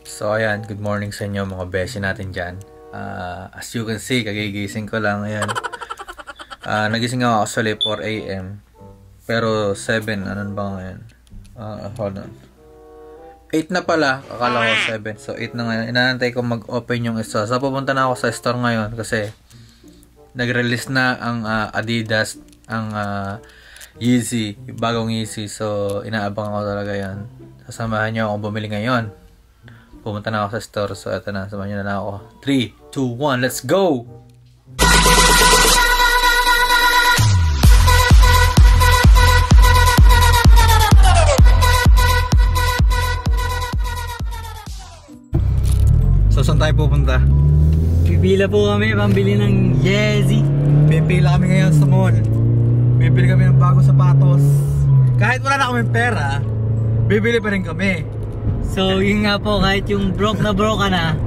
So ayan, good morning sa inyo mga beshi natin dyan. As you can see, kagigising ko lang. Ayan. Nagising ako actually 4 AM. Pero 7, ano ba ngayon? Hold on. 8 na pala, akala ko 7. So 8 na ngayon. Inaantay ko mag-open yung store. So pupunta na ako sa store ngayon kasi nag-release na ang Adidas, ang Yeezy, bagong Yeezy. So inaabang ako talaga yan. Sasamahan nyo akong bumili ngayon. Pumunta na ako sa store. So eto na, samahan nyo na ako. 3, 2, 1, let's go! So saan tayo pupunta? Pipila po kami pambili ng Yeezy. Pipila kami ngayon sa mall. Bibili kami ng bagong sapatos. Kahit wala na kaming pera, bibili pa rin kami. So yun nga po, kahit yung broke ka na,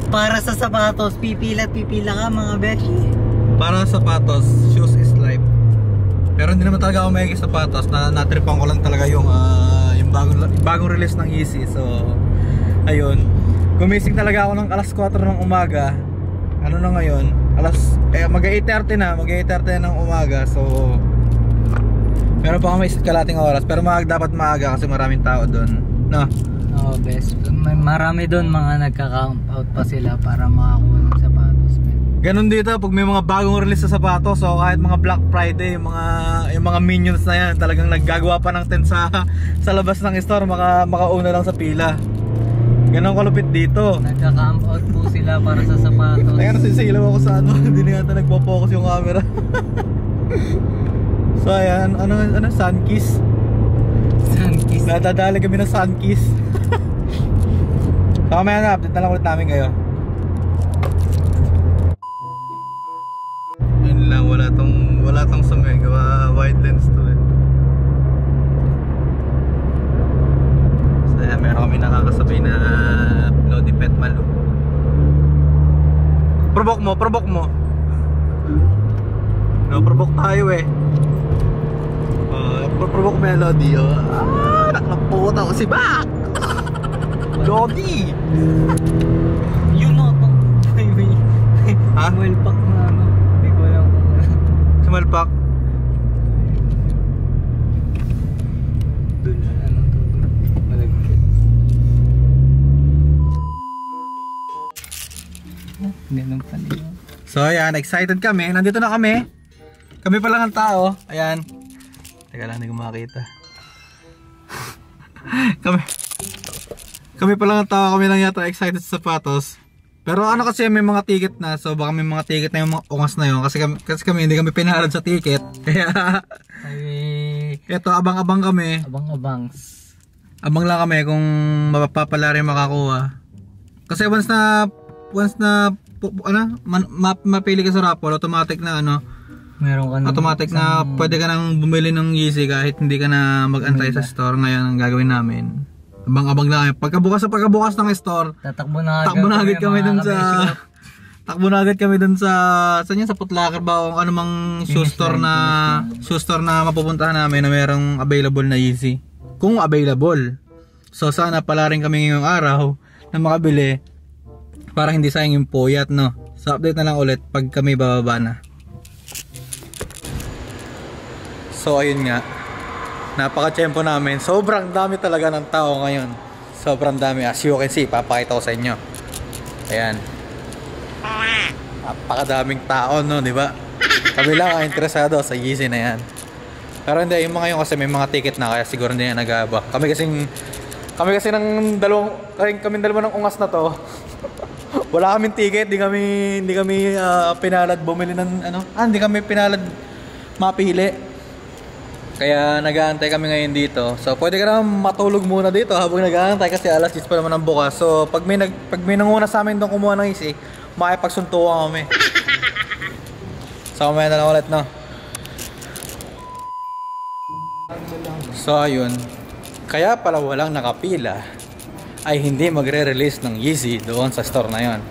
para sa sapatos, pipila ka mga beshi. Para sa sapatos, shoes is life. Pero hindi naman talaga ako may sapatos. Natripan ko lang talaga yung bagong release ng Yeezy. So ayun, gumising talaga ako ng alas 4 ng umaga. Ano na ngayon? Mag-8:30 na ng umaga. So meron pa ako may kalating oras. Pero dapat maaga kasi maraming tao doon, no? Oo, best. Marami doon mga nagka-count out pa sila para makakuha ng sapatos. Ganon dito pag may mga bagong release sa sapatos. So kahit mga Black Friday, yung mga minions na yan, talagang naggagawa pa ng tent sa labas ng store, makauna lang sa pila. Ganon kalupit dito. Nagka-camp out po sila para sa sapatos. Kaya nasisilaw ako sa ano, hindi na yata nagpo-focus yung camera. So ayan, ano, Sunkiss. Sunkiss. Nadadali kami ng Sunkiss. So mamaya na, update na lang ulit namin kayo. Yun lang, wala tong sumay, gawa wide lens to eh. So ayan, meron kami nakakasabay na Lodi Pet Malu. Provoke mo. No, provoke tayo eh. Provoke Melody. Nakapota ko si Bak. Lodi. You know pang Ha? Malpak na ano. Hindi ko alam kung Sa Malpak. doon ano to. Malagkit. Ganun pala yun. So ayan, excited kami. Nandito na kami. Kami pa lang ang tao. Ayan. Teka lang, hindi ko makakita. Kami pa lang ang tao. Kami lang yata excited sa sapatos. Pero ano kasi may mga ticket na. So baka may mga ticket na yung mga ungas na yun. Kasi kami hindi kami pinalad sa ticket. Kaya eto, abang-abang kami. Abang-abangs. Abang lang kami kung mapapala rin makakuha. Kasi once na mapili ka sa raffle, automatic na Meron ka automatic na pwede ka nang bumili ng Yeezy kahit hindi ka na mag-antay sa store. Ngayon ang gagawin namin, abang-abang na kami. Pagkabukas ng store, tatakbo na agad kami dun sa sa Putlaker ba o anumang shoe store na mapupuntahan namin na merong available na Yeezy. Kung available. So sana pala rin kami ngayong araw na makabili para hindi sayang yung puyat, no? So update na lang ulit pag kami bababa na. So ayun nga, napaka-tiyempo namin. Sobrang dami talaga ng tao ngayon. Sobrang dami. As you can see, papakita ko sa inyo. Ayan. Napakadaming tao, no, di ba? Kami lang ang interesado sa Yeezy na yan. Pero hindi, yung mga yun kasi may mga ticket na, kaya siguro hindi na nag-aaba. Kami kasi ng dalawa ng ungas na to. Wala kaming ticket, hindi kami pinalad bumili ng hindi kami pinalad mapili. Kaya nag-aantay kami ngayon dito. So pwede ka naman matulog muna dito habang nag-aantay kasi alas 10 pa naman ang bukas. So pag may nanguna sa amin doon kumuha ng Yeezy, makipagsuntukan kami. So mamaya na lang ulit, no? So ayun, kaya pala walang nakapila ay hindi magre-release ng Yeezy doon sa store na yon.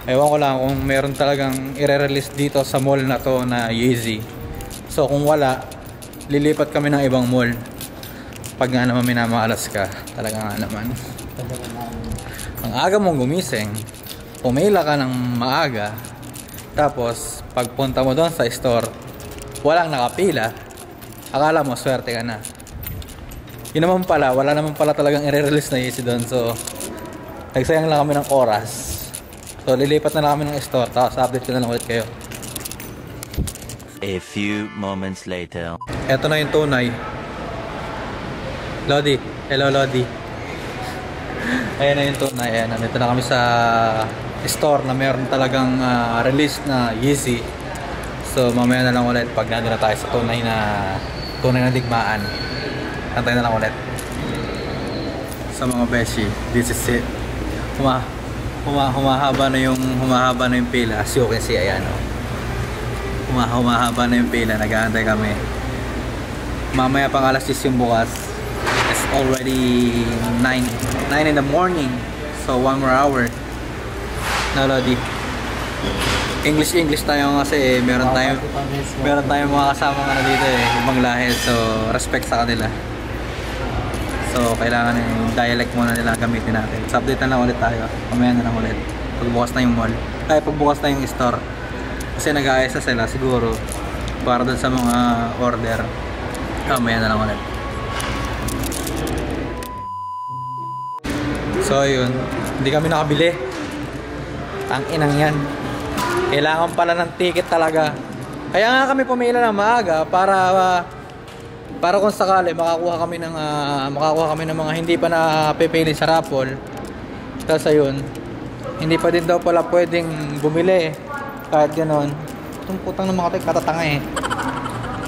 Ewan ko lang kung meron talagang i-release dito sa mall na to na Yeezy. So kung wala, lilipat kami ng ibang mall. Pag nga naman minamalas ka, talaga nga naman. Ang aga mong gumising, pumila ka ng maaga, tapos pagpunta mo doon sa store, walang nakapila, akala mo swerte ka na. Yun naman pala, wala naman pala talagang i-release na Yeezy doon. So nagsayang lang kami ng oras. So lilipat na lang kami ng store, tapos update ko na lang ulit kayo. A few moments later. Eto na yung tunay. Lodi, hello Lodi. Ayan na yung tunay. Ayan, nandito na kami sa store na meron talagang release na Yeezy. So mamaya na lang ulit pag nandun na tayo sa tunay na digmaan. Antay na lang ulit. Sa mga beshi, this is it. Humahaba na yung pila. As you can see, ayan o. Humahaba na yung pila. Nag-aantay kami. Mamaya pang alas 10 yung bukas. It's already 9 in the morning. So 1 more hour. No, Lodi. English tayo kasi meron tayong mga kasama nga dito ibang lahi. So respect sa kanila. So kailangan yung dialect muna nila gamitin natin. So update na lang ulit tayo. Mamaya na lang ulit. Pagbukas na yung mall. Pagbukas na yung store. Kasi nag-aayos na sila siguro para dun sa mga order. Mamaya na lang ulit. So yun, hindi kami nakabili. Tang-inang yan. Kailangan pala ng ticket talaga. Kaya nga kami pumila ng maaga para kung sakali makakuha kami ng mga hindi pa napipili sa raffle. Tapos ayun, hindi pa din daw pala pwedeng bumili kahit ganoon. Itong putang ng mga katatanga eh.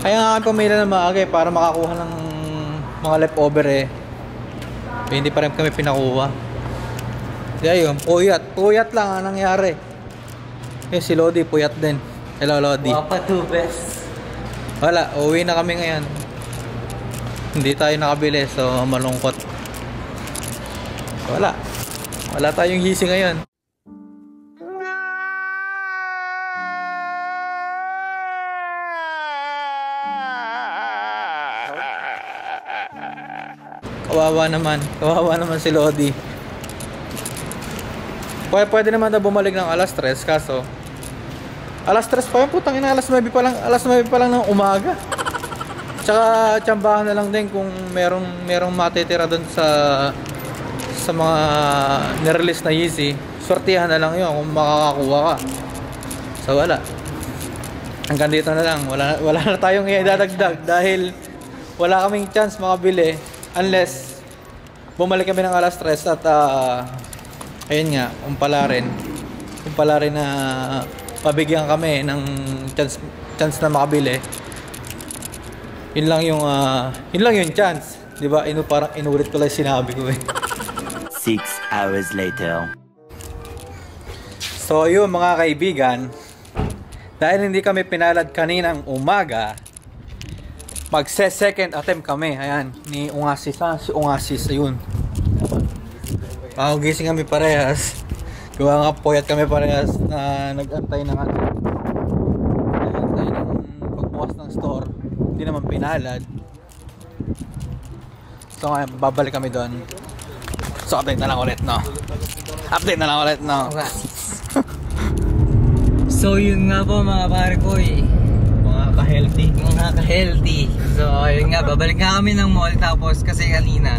Kaya nga kami pumila ng maaga para makakuha ng mga leftover eh. Hindi pa rin kami pinakuha. Kaya yun, puyat lang ang nangyari. Si Lodi, puyat din. Hello Lodi. Wapa to best. Wala, uwi na kami ngayon. Hindi tayo nakabili, so malungkot. Wala tayong Yeezy ngayon. Kawawa naman si Lodi. Pwede naman na bumalik ng alas 3, kaso alas 3 pa yun, putang ina, alas 9 pa lang ng umaga. Tsaka tsambahan na lang din kung merong matitira doon sa mga nirelease na Yeezy. Swertihan na lang yun kung makakakuha ka. So wala. Hanggang dito na lang. Wala na tayong idadagdag dahil wala kaming chance makabili unless bumalik kami ng alas 3 at ayun nga, umpala rin na pabigyan kami ng chance na makabili. Yun lang yung chance, 'di ba? Parang inulit ko lang sinabi ko eh. 6 hours later. So yun mga kaibigan, dahil hindi kami pinalad kaninang umaga, magse-second attempt kami. Ayan, ni Ungasis. Si Ungasis, ayun. Gising kami parehas. Gawa nga puyat kami parehas na nag-antay ng pagbukas ng store. Hindi naman pinalad. So ngayon, babalik kami doon. So update na lang ulit, no? So yun nga po mga pare ko eh. Mga ka-healthy. So ayun nga, babalik nga kami ng mall tapos kasi kanina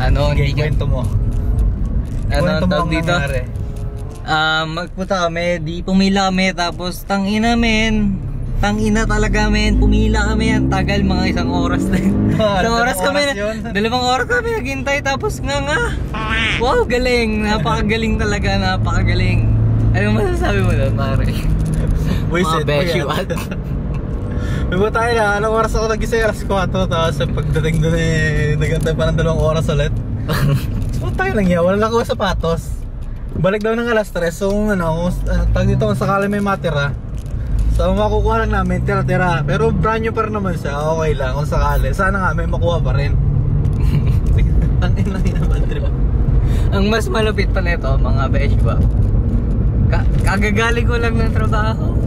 hindi kwento mo. Tawag dito? Magpunta kami, di pumila kami tapos tangina talaga pumila kami, ang tagal, mga 1 oras din. 2 oras kami, 2 oras kami naghintay tapos nga wow, galing, napakagaling talaga, ano masasabi mo doon, pare? Mga beshi what? Diba tayo na, anong oras ako nagising? Alas 4, tapos pagdating doon nagantay pa ng 2 oras ulit. So tayo lang yan, wala lang ako sapatos. Balik daw ng alas 3, so tag dito kung sakali may matira, so makukuha lang namin tira-tira. Pero brand new pa rin naman siya, okay lang kung sakali. Sana nga may makuha pa rin. Ang naman, diba? Ang mas malupit pa nito, mga besh ba? Kagagaling ko lang ng trabaho.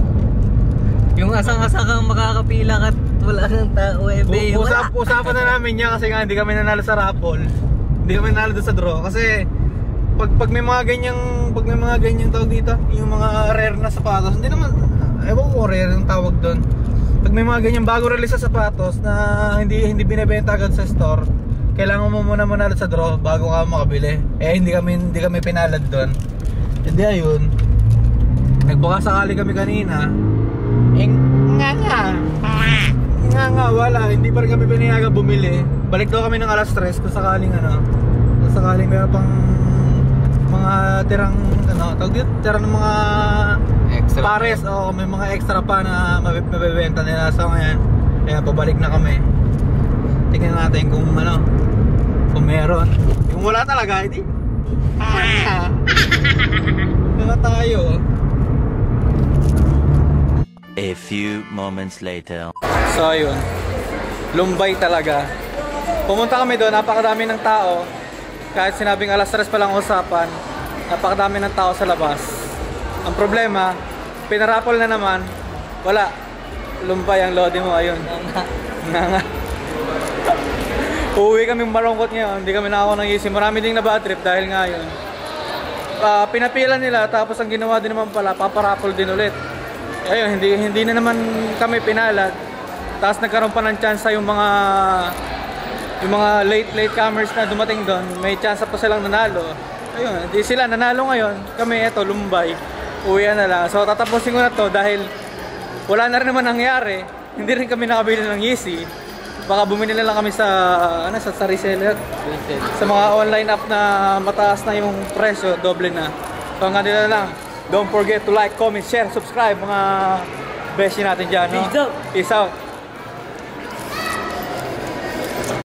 Yung asang-asa kang makakapila ka wala nang tao eh. Usapan na namin niya kasi nga hindi kami nanalo sa raffle. Hindi kami nanalo doon sa draw kasi pag may mga ganyang tawag dito, yung mga rare na sapatos, hindi naman ewan ko rare yung tawag doon. Pag may mga ganyang bago release sa sapatos na hindi binebenta agad sa store, kailangan mo muna manalo sa draw bago ka makabili. Hindi kami pinalad doon. Hindi ayun. Nagbaka sakali kami kanina. Nga wala, hindi pa rin kami pinayagan bumili. Balik daw kami ng alas 3 kung sakaling meron pang mga tirang tawag dito, tira ng mga Extra pares o may mga extra pa na mabebenta nila. So ngayon, kaya pabalik na kami. Tingnan natin kung meron. Kung wala talaga, hindi na tayo. A few moments later. So ayun, lumbay talaga. Pumunta kami doon, napakadami ng tao. Kahit sinabing alas 3 pa lang usapan, napakadami ng tao sa labas. Ang problema, pinarapol na naman, wala. Lumbay ang lodi mo, ayun. Nga. Uuwi kami marungkot ngayon, hindi kami nakakuha ng easy. Marami ding na bad trip dahil nga yun. Pinapilan nila, tapos ang ginawa din naman pala, paparapol din ulit. Ayun, hindi na naman kami pinalad. Tapos nagkaroon pa ng chance yung mga late comers na dumating doon, may chance pa silang nanalo. Ayun, hindi sila nanalo ngayon. Kami eto, lumbay. Uwian na lang. So tatapusin ko na to dahil wala na rin naman nangyari. Hindi rin kami nakabili ng Yeezy. Baka bumili na lang kami sa reseller. Sa mga online app na mataas na yung presyo, doble na. So hanggang dito na lang. Don't forget to like, comment, share, subscribe mga beshi natin dyan. No? Peace out.